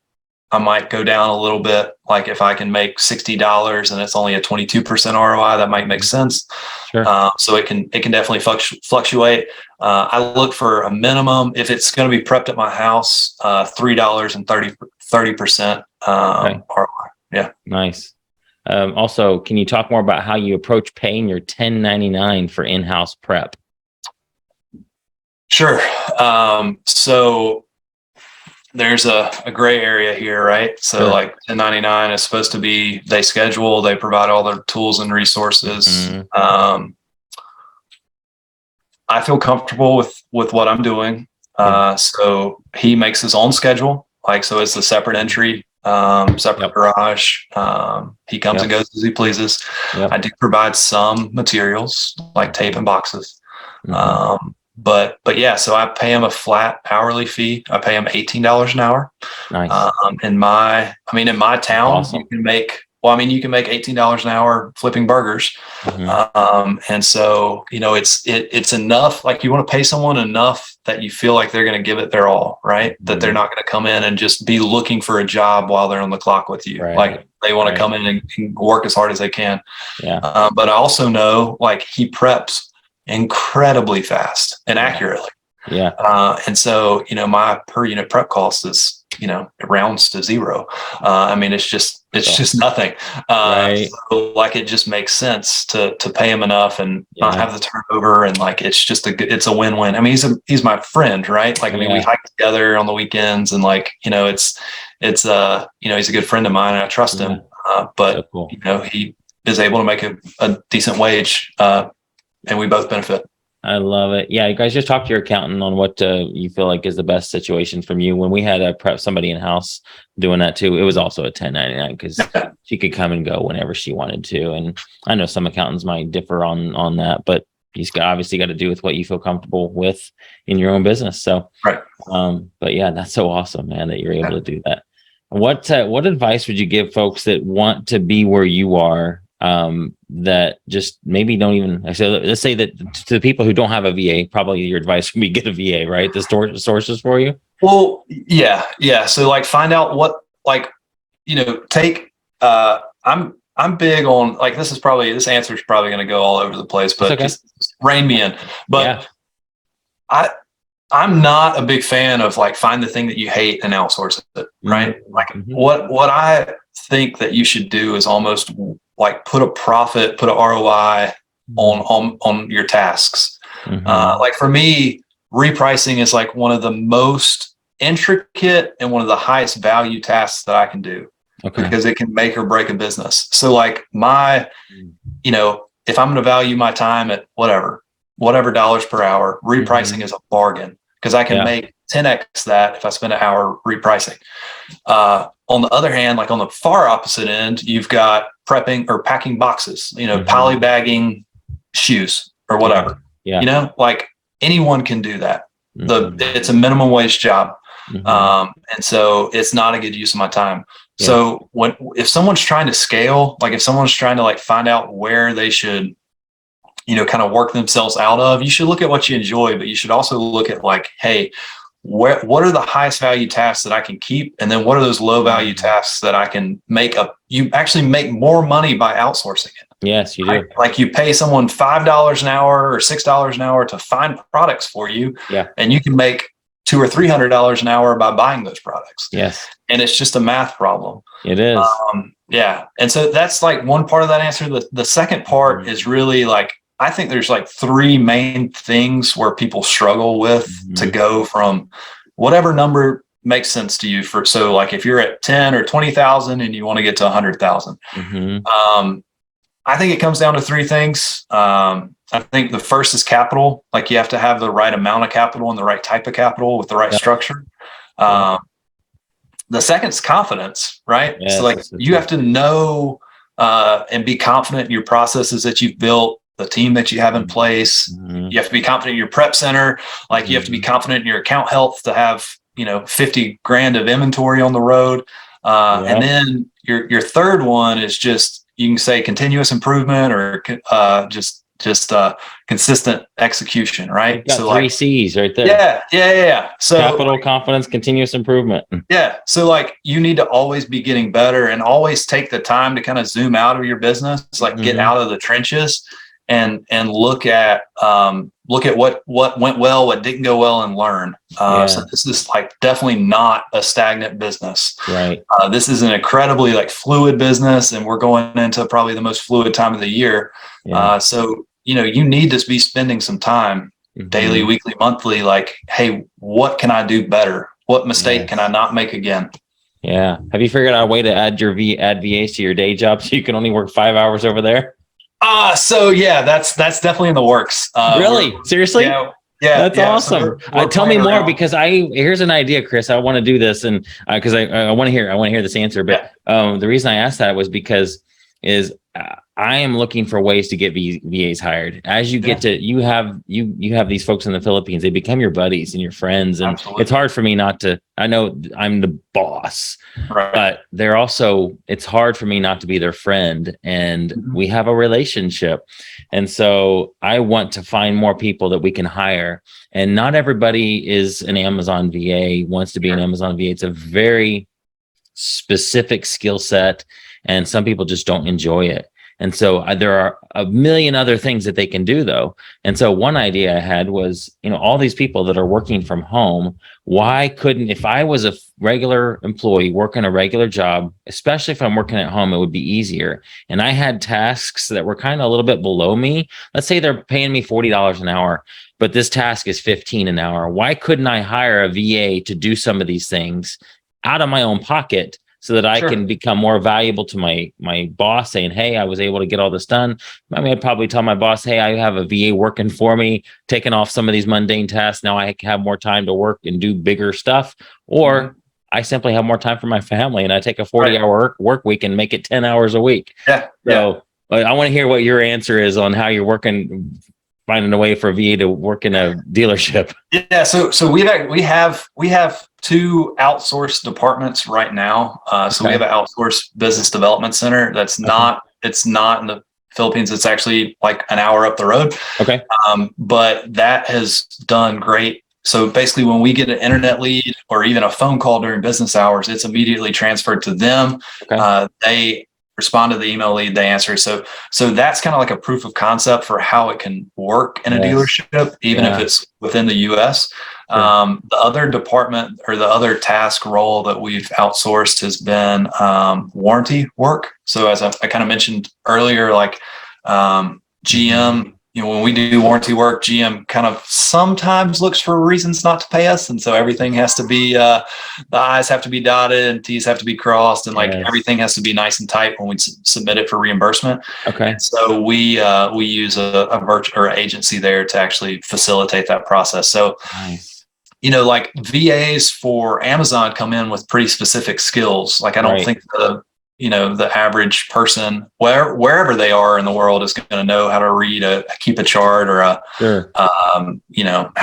I might go down a little bit. Like if I can make $60 and it's only a 22% ROI, that might make sense. Sure. So it can definitely fluctuate. I look for a minimum, if it's going to be prepped at my house, $3 and 30% ROI. Yeah. Nice. Also, can you talk more about how you approach paying your 1099 for in-house prep? Sure. So there's a gray area here, right? So like 1099 is supposed to be, they schedule, they provide all their tools and resources. I feel comfortable with what I'm doing. So he makes his own schedule. So it's a separate entry, separate garage. He comes and goes as he pleases. I do provide some materials like tape and boxes. But yeah, so I pay him a flat hourly fee. I pay him $18 an hour. Nice. In my town, you can make $18 an hour flipping burgers. And so, it's enough. Like you want to pay someone enough that you feel like they're going to give it their all, right? That they're not going to come in and just be looking for a job while they're on the clock with you. Right. Like they want to come in and work as hard as they can. Yeah. But I also know like he preps incredibly fast and accurately. Yeah. And so, my per unit prep cost is, it rounds to zero. It's just, It's just nothing. Right. So like, it just makes sense to pay him enough and not have the turnover. And like, it's just it's a win-win. I mean, he's my friend, right? Like, I mean, we hike together on the weekends, and like, it's he's a good friend of mine, and I trust him. But So cool. he is able to make a decent wage, and we both benefit. I love it. Yeah, you guys just talk to your accountant on what you feel like is the best situation from you. When we had a prep somebody in house doing that too, it was also a 1099 because she could come and go whenever she wanted to. And I know some accountants might differ on that, but you obviously got to do with what you feel comfortable with in your own business. So, right. But yeah, that's so awesome, man, that you're able to do that. What advice would you give folks that want to be where you are? That just maybe don't even, let's say that to the people who don't have a VA, probably your advice would be get a VA, right? The sources for you. Well, yeah. So like, find out what, like, take, I'm big on, like, this answer is probably going to go all over the place, but just rein me in. But I'm not a big fan of like, find the thing that you hate and outsource it. Right. Like what I think that you should do is almost like put a ROI on your tasks. Like for me, repricing is like one of the most intricate and one of the highest value tasks that I can do, because it can make or break a business. So like if I'm going to value my time at whatever dollars per hour, repricing is a bargain, because I can make 10x that if I spend an hour repricing. On the other hand, like on the far opposite end, you've got prepping or packing boxes, polybagging shoes or whatever. Like anyone can do that. It's a minimum wage job. And so it's not a good use of my time. So if someone's trying to scale, like if someone's trying to like find out where they should, kind of work themselves out of, you should look at what you enjoy, but you should also look at like, hey, what are the highest value tasks that I can keep? And then what are those low value tasks that I can you actually make more money by outsourcing it. Yes, you do. Like you pay someone $5 an hour or $6 an hour to find products for you. And you can make $200 or $300 an hour by buying those products. Yes. And it's just a math problem. It is. And so that's like one part of that answer. The second part is really like, I think there's like three main things where people struggle with to go from whatever number makes sense to you. So like if you're at 10 or 20,000 and you want to get to 100,000, I think it comes down to three things. I think the first is capital. Like you have to have the right amount of capital and the right type of capital with the right structure. The second is confidence, right? Yes, so like you have to know and be confident in your processes that you've built, the team that you have in place. You have to be confident in your prep center. Like you have to be confident in your account health to have, 50 grand of inventory on the road. And then your third one is just, you can say continuous improvement or just consistent execution, right? So three C's right there. Yeah. So capital, confidence, continuous improvement. Yeah. So like you need to always be getting better and always take the time to kind of zoom out of your business, like get out of the trenches and look at what went well, what didn't go well, and learn. So this is like definitely not a stagnant business. Right. This is an incredibly like fluid business, and we're going into probably the most fluid time of the year. So you need to be spending some time daily, weekly, monthly, like, hey, what can I do better? What mistake can I not make again? Yeah. Have you figured out a way to add VAs to your day job so you can only work 5 hours over there? So yeah, that's definitely in the works. Really? Seriously? Yeah. That's awesome. So tell me more, because here's an idea, Chris. I want to do this, and because I want to hear this answer. But the reason I asked that was because I am looking for ways to get VAs hired. As you get to, you have these folks in the Philippines, they become your buddies and your friends. And it's hard for me not to, I know I'm the boss, but it's hard for me not to be their friend. And we have a relationship. And so I want to find more people that we can hire. And not everybody is an Amazon VA, wants to be an Amazon VA. It's a very specific skill set. And some people just don't enjoy it. And so there are a million other things that they can do though. And so one idea I had was, all these people that are working from home, why couldn't, if I was a regular employee working a regular job, especially if I'm working at home, it would be easier. And I had tasks that were kind of a little bit below me. Let's say they're paying me $40 an hour, but this task is $15 an hour. Why couldn't I hire a VA to do some of these things out of my own pocket so that I can become more valuable to my boss, saying, hey, I was able to get all this done. I mean, I'd probably tell my boss, hey, I have a VA working for me, taking off some of these mundane tasks. Now I have more time to work and do bigger stuff. Or I simply have more time for my family and I take a 40-hour work week and make it 10 hours a week. Yeah. So I want to hear what your answer is on how you're working, finding a way for a VA to work in a dealership. Yeah. So we have two outsourced departments right now. So we have an outsourced business development center that's it's not in the Philippines. It's actually like an hour up the road. Okay. But that has done great. So basically when we get an internet lead or even a phone call during business hours, it's immediately transferred to them. Okay. They respond to the email lead, they answer. So that's kind of like a proof of concept for how it can work in a dealership, even if it's within the US. The other department or the other task role that we've outsourced has been warranty work. So as I kind of mentioned earlier, like GM, when we do warranty work, GM kind of sometimes looks for reasons not to pay us. And so everything has to be, the I's have to be dotted and T's have to be crossed. And everything has to be nice and tight when we submit it for reimbursement. Okay. And so we use a virtual or agency there to actually facilitate that process. So, like VAs for Amazon come in with pretty specific skills. Like I don't think the average person, wherever they are in the world, is going to know how to read keep a chart or how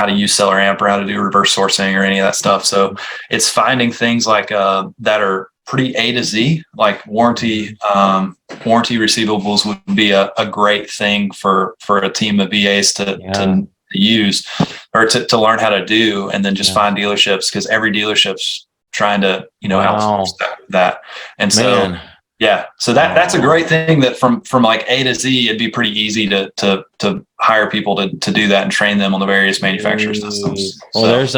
to use Seller Amp or how to do reverse sourcing or any of that stuff. So it's finding things like that are pretty A to Z, like warranty receivables would be a great thing for a team of VAs to use or to learn how to do, and then just find dealerships, because every dealership's trying to outsource that. And so so that's a great thing that from like A to Z, it'd be pretty easy to hire people to do that and train them on the various manufacturer systems. Well, there's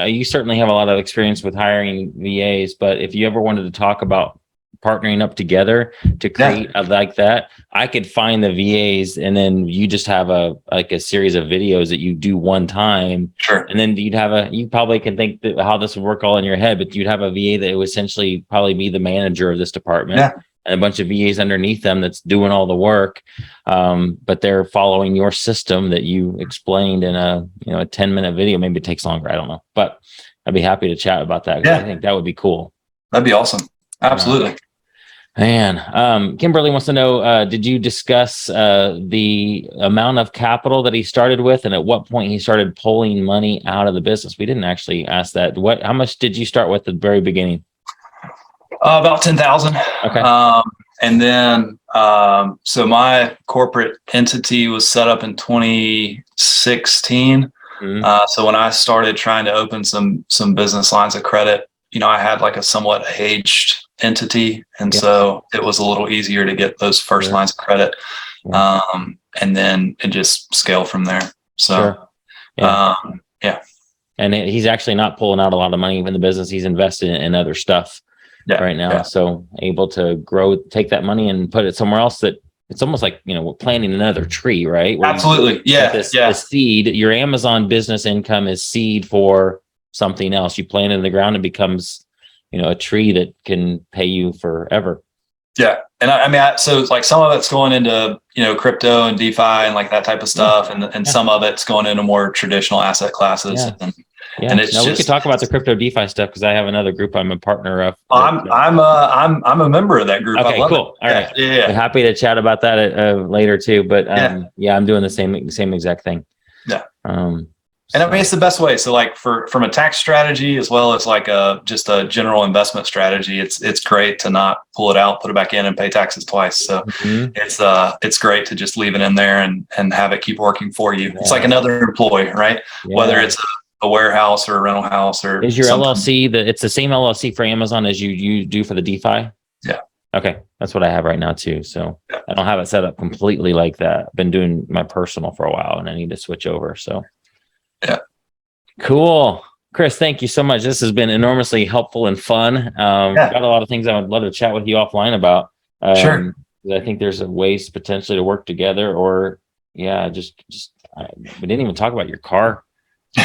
you certainly have a lot of experience with hiring VAs, but if you ever wanted to talk about partnering up together to create like that, I could find the VAs, and then you just have a series of videos that you do one time. Sure. And then you probably can think that how this would work all in your head, but you'd have a VA that would essentially probably be the manager of this department and a bunch of VAs underneath them that's doing all the work. But they're following your system that you explained in a 10-minute video. Maybe it takes longer. I don't know, but I'd be happy to chat about that. I think that would be cool. That'd be awesome. Absolutely. Man, Kimberly wants to know, did you discuss the amount of capital that he started with and at what point he started pulling money out of the business? We didn't actually ask that. How much did you start with at the very beginning? About 10,000. Okay. And then, so my corporate entity was set up in 2016. So when I started trying to open some business lines of credit, I had like a somewhat aged entity. And so it was a little easier to get those first lines of credit. And then it just scaled from there. So, And he's actually not pulling out a lot of money in the business. He's invested in other stuff right now. So able to take that money and put it somewhere else that it's almost like, we're planting another tree, right? Where absolutely. The seed, your Amazon business income is seed for something else. You plant it in the ground, it becomes, a tree that can pay you forever. Yeah. And I mean, so it's like some of it's going into, crypto and DeFi and like that type of stuff. And some of it's going into more traditional asset classes. And it's we could talk about the crypto DeFi stuff, because I have another group I'm a partner of. I'm a member of that group. Okay, cool. All right. Yeah. Happy to chat about that later too. But I'm doing the same exact thing. Yeah. And I mean, it's the best way. So like from a tax strategy, as well as like just a general investment strategy, it's great to not pull it out, put it back in and pay taxes twice. So it's great to just leave it in there and have it keep working for you. It's like another employee, right? Whether it's a warehouse or a rental house or is your LLC it's the same LLC for Amazon as you do for the DeFi? Yeah. Okay. That's what I have right now too. So I don't have it set up completely like that. I've been doing my personal for a while and I need to switch over. So yeah. Cool. Chris, thank you so much. This has been enormously helpful and fun. Got a lot of things I would love to chat with you offline about. Sure. I think there's a ways potentially to work together, or we didn't even talk about your car,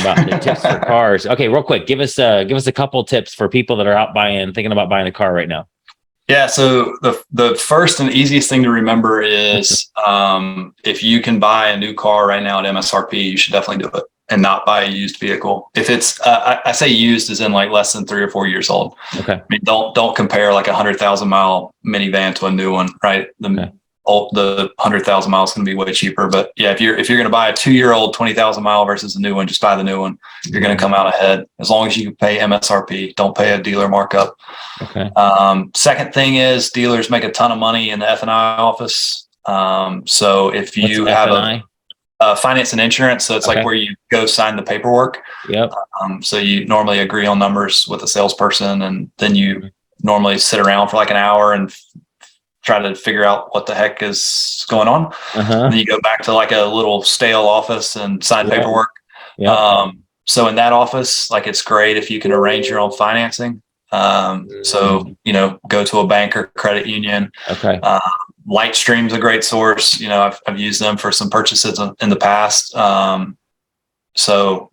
about the tips for cars. Okay, real quick, give us a couple tips for people that are thinking about buying a car right now. Yeah. So the first and easiest thing to remember is if you can buy a new car right now at MSRP, you should definitely do it and not buy a used vehicle. If it's, I say used as in like less than 3 or 4 years old. Okay. I mean, don't compare like 100,000 mile minivan to a new one, right? The 100,000 miles is going to be way cheaper. But yeah, if you're going to buy a 2-year-old 20,000 mile versus a new one, just buy the new one. You're going to come out ahead as long as you pay MSRP. Don't pay a dealer markup. Okay. Second thing is dealers make a ton of money in the F&I office. So if you have a finance and insurance, so it's like where you go sign the paperwork. Yep. So you normally agree on numbers with a salesperson, and then you normally sit around for like an hour and try to figure out what the heck is going on. And then you go back to like a little stale office and sign paperwork. So in that office, like it's great if you can arrange your own financing. So, go to a bank or credit union. Okay. Lightstream's a great source. I've used them for some purchases in the past. So,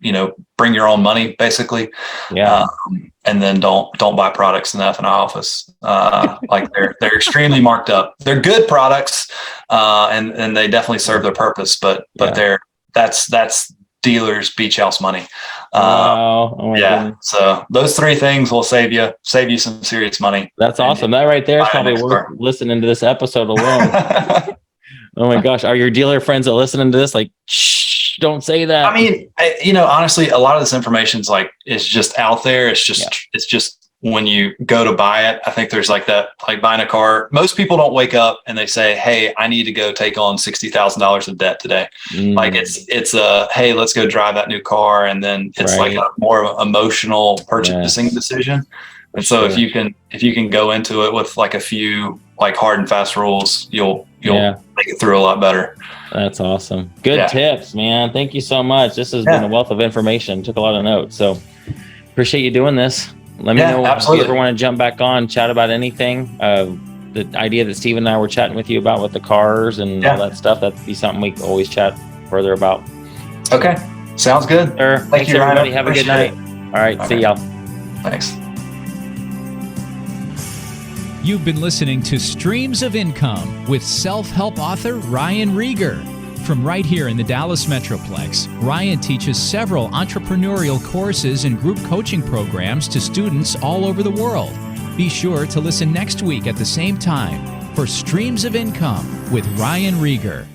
bring your own money basically. Yeah. And then don't buy products in the F&I office. Like they're extremely marked up. They're good products. And they definitely serve their purpose, but that's dealers beach house money. Wow. Oh my goodness. So those 3 things will save you some serious money. That's awesome. That right there is probably worth listening to this episode alone. Oh my gosh. Are your dealer friends that listening to this like, shh, don't say that? I mean, honestly, a lot of this information is just out there. It's just when you go to buy it, I think there's like buying a car. Most people don't wake up and they say, hey, I need to go take on $60,000 of debt today. Like it's a, hey, let's go drive that new car. And then it's like a more emotional purchasing decision. And so if you can go into it with like a few like hard and fast rules, you'll make it through a lot better. That's awesome. Good tips, man. Thank you so much. This has been a wealth of information. Took a lot of notes. So appreciate you doing this. Let me know if you ever want to jump back on, chat about anything. The idea that Steve and I were chatting with you about with the cars and all that stuff, that'd be something we always chat further about. Okay. Sounds good. Sure. Thanks, everybody. Have a good night. All right. See y'all. Thanks. You've been listening to Streams of Income with self-help author Ryan Rieger. From right here in the Dallas Metroplex, Ryan teaches several entrepreneurial courses and group coaching programs to students all over the world. Be sure to listen next week at the same time for Streams of Income with Ryan Rieger.